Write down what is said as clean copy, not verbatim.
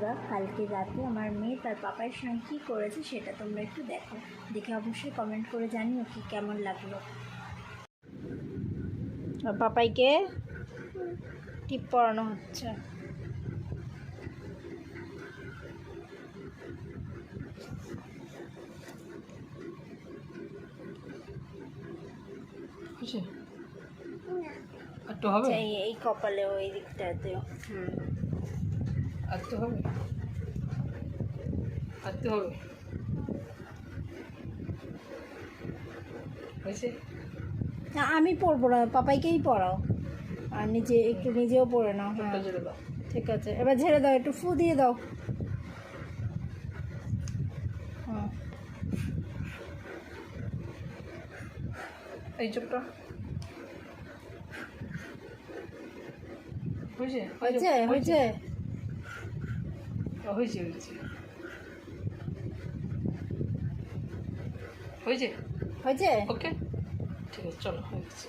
বন্ধুরা, কালকে রাতে আমার মেয়ে তার পাপার সঙ্গে কী করেছে সেটা তোমরা একটু দেখো, দেখে অবশ্যই কমেন্ট করে জানিও কি কেমন লাগলো। পাপাইকে টিপ পরানো হচ্ছে। এই কপালে ওই দিকটাতে আঁকতে হবে, আঁকতে হবে। হয়েছে? না, আমি পরবো না, পাপাইকেই পরাও, আর একটু নিজেও পরে নাও। হ্যাঁ ঠিক আছে, এবার ঝেড়ে দাও, একটু ফু দিয়ে দাও। হ্যাঁ, এই চোপটা হয়েছে হয়েছে হয়েছে হয়েছে হয়েছে হয়েছে হয়েছে। ওকে, ঠিক আছে, চলো হয়ে গেছে।